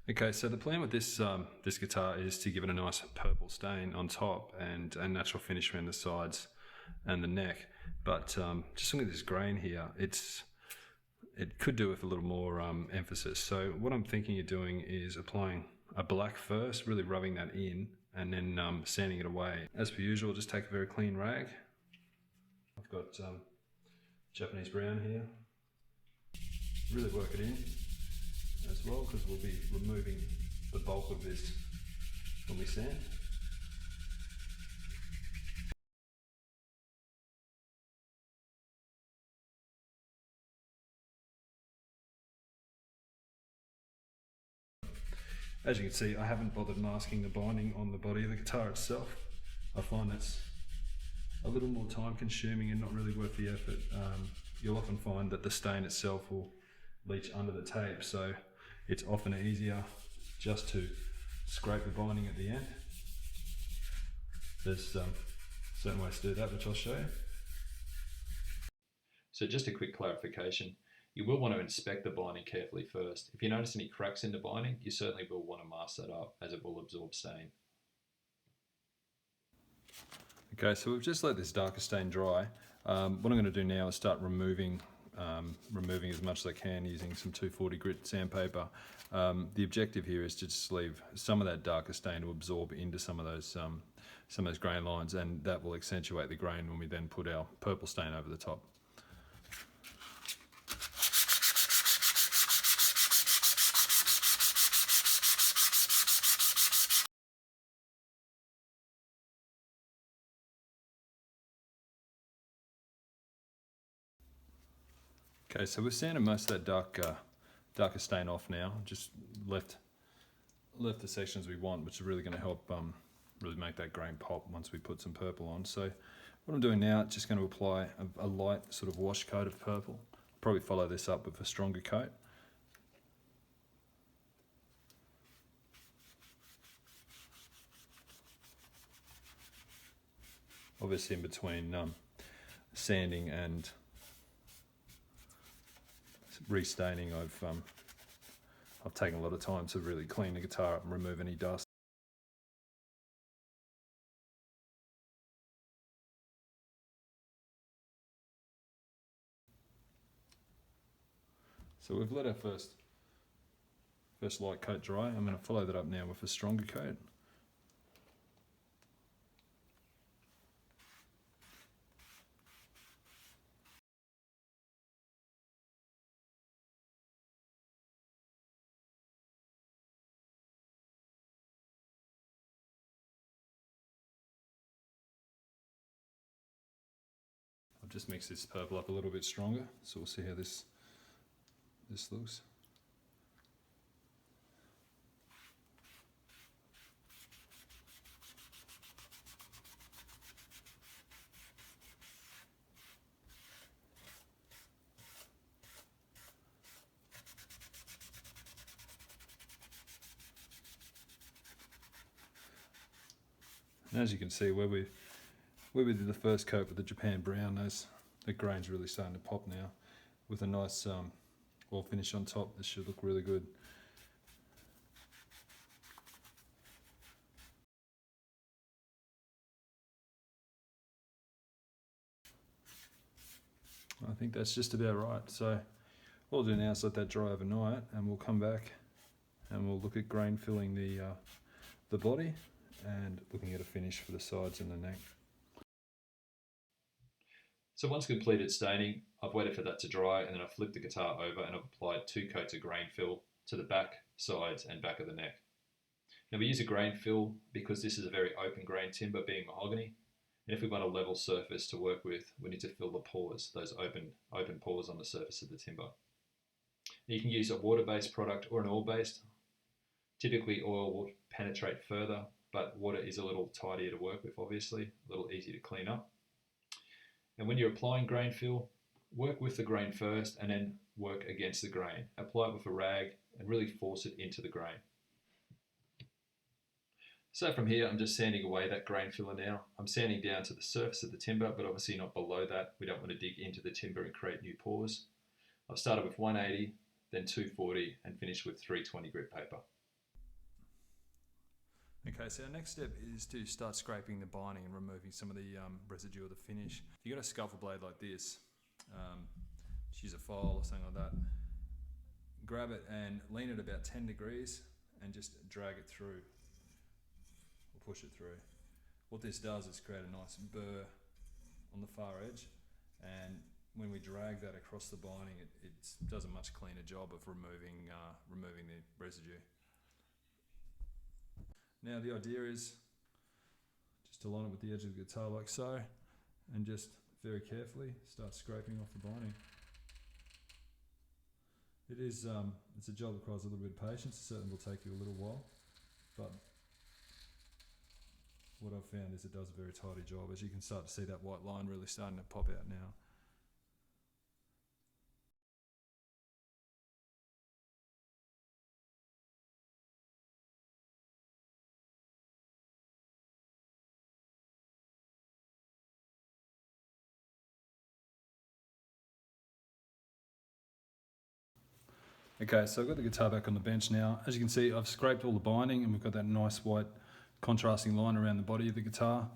Okay, so the plan with this guitar is to give it a nice purple stain on top and a natural finish around the sides and the neck. But just looking at this grain here, it could do with a little more emphasis. So what I'm thinking of doing is applying a black first, really rubbing that in, and then sanding it away. As per usual, just take a very clean rag. I've got Japanese brown here. Really work it in as well, because we'll be removing the bulk of this when we sand. As you can see, I haven't bothered masking the binding on the body of the guitar itself. I find that's a little more time consuming and not really worth the effort. You'll often find that the stain itself will leach under the tape, so it's often easier just to scrape the binding at the end. There's certain ways to do that, which I'll show you. So just a quick clarification, you will want to inspect the binding carefully first. If you notice any cracks in the binding, you certainly will want to mask that up, as it will absorb stain. Okay, so we've just let this darker stain dry. What I'm going to do now is start removing as much as I can using some 240 grit sandpaper. The objective here is to just leave some of that darker stain to absorb into some of those grain lines, and that will accentuate the grain when we then put our purple stain over the top. Okay, so we've sanded most of that darker stain off now. Just left the sections we want, which is really going to help really make that grain pop once we put some purple on. So what I'm doing now, just going to apply a light sort of wash coat of purple. I'll probably follow this up with a stronger coat. Obviously in between sanding and restaining, I've taken a lot of time to really clean the guitar up and remove any dust. So we've let our first light coat dry. I'm going to follow that up now with a stronger coat. I've just mixed this purple up a little bit stronger, so we'll see how this looks. And as you can see, where we did the first coat with the Japan brown, the grain's really starting to pop now. With a nice wall finish on top, this should look really good. I think that's just about right. So what we'll do now is let that dry overnight, and we'll come back and we'll look at grain filling the body and looking at a finish for the sides and the neck. So once completed staining, I've waited for that to dry, and then I've flipped the guitar over and I've applied 2 coats of grain fill to the back, sides and back of the neck. Now we use a grain fill because this is a very open grain timber, being mahogany, and if we want a level surface to work with, we need to fill the pores, those open pores on the surface of the timber. Now you can use a water-based product or an oil-based. Typically oil will penetrate further, but water is a little tidier to work with, obviously, a little easier to clean up. And when you're applying grain fill, work with the grain first and then work against the grain. Apply it with a rag and really force it into the grain. So from here, I'm just sanding away that grain filler now. I'm sanding down to the surface of the timber, but obviously not below that. We don't want to dig into the timber and create new pores. I've started with 180, then 240, and finished with 320 grit paper. Okay, so our next step is to start scraping the binding and removing some of the residue of the finish. If you've got a scuffle blade like this, just use a file or something like that, grab it and lean it about 10 degrees and just drag it through, or push it through. What this does is create a nice burr on the far edge, and when we drag that across the binding, it does a much cleaner job of removing the residue. Now the idea is just to line it with the edge of the guitar like so, and just very carefully start scraping off the binding. It's a job that requires a little bit of patience. It certainly will take you a little while, but what I've found is it does a very tidy job. As you can start to see that white line really starting to pop out now. Okay, so I've got the guitar back on the bench now. As you can see, I've scraped all the binding and we've got that nice white contrasting line around the body of the guitar.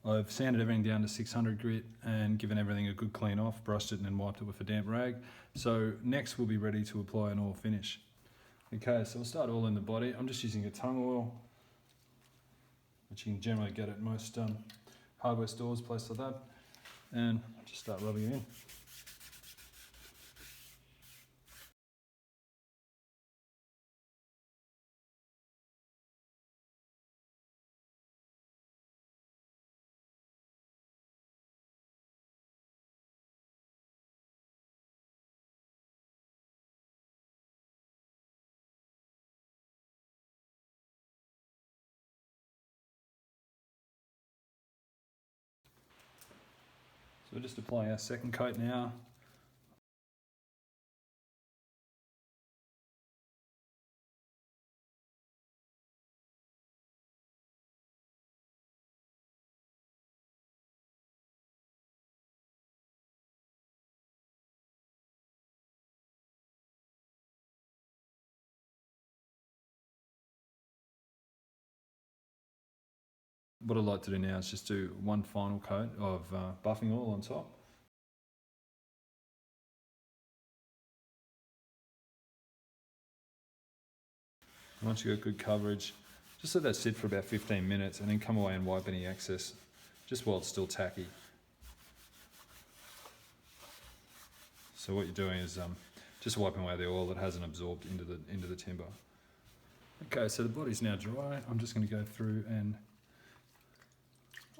I've sanded everything down to 600 grit and given everything a good clean off, brushed it and then wiped it with a damp rag. So next we'll be ready to apply an oil finish. Okay, so we'll start all in the body. I'm just using a tongue oil, which you can generally get at most hardware stores, places like that. And just start rubbing it in. So we're just applying our second coat now. What I'd like to do now is just do one final coat of buffing oil on top. Once you've got good coverage, just let that sit for about 15 minutes and then come away and wipe any excess, just while it's still tacky. So what you're doing is just wiping away the oil that hasn't absorbed into the timber. Okay, so the body's now dry. I'm just going to go through and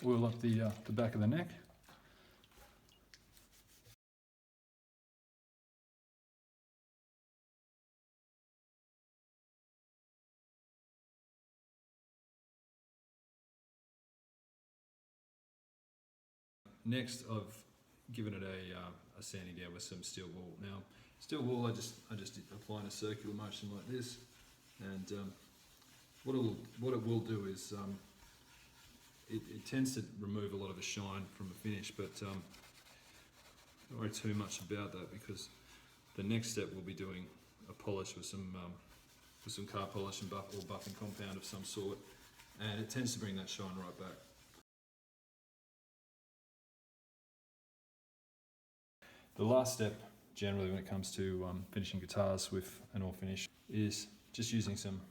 oil up the back of the neck. Next, I've given it a sanding down with some steel wool. Now, steel wool, I just apply in a circular motion like this, and what it will do is it tends to remove a lot of the shine from the finish, but don't worry too much about that, because the next step we'll be doing a polish with some car polish and buffing compound of some sort, and it tends to bring that shine right back. The last step, generally when it comes to finishing guitars with an oil finish, is just using some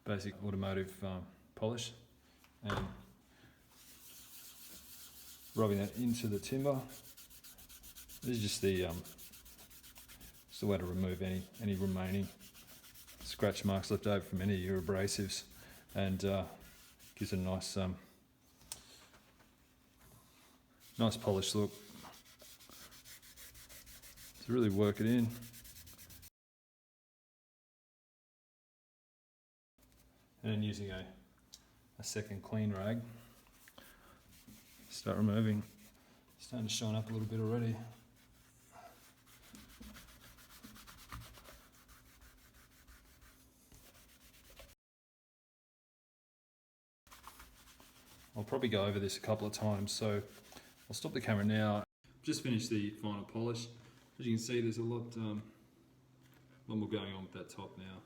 basic automotive polish and rubbing that into the timber. This is just the way to remove any remaining scratch marks left over from any of your abrasives, and gives it a nice nice polished look. So really work it in. And then using a second clean rag, start removing. Starting to shine up a little bit already. I'll probably go over this a couple of times, so I'll stop the camera now. Just finished the final polish. As you can see, there's a lot more going on with that top now.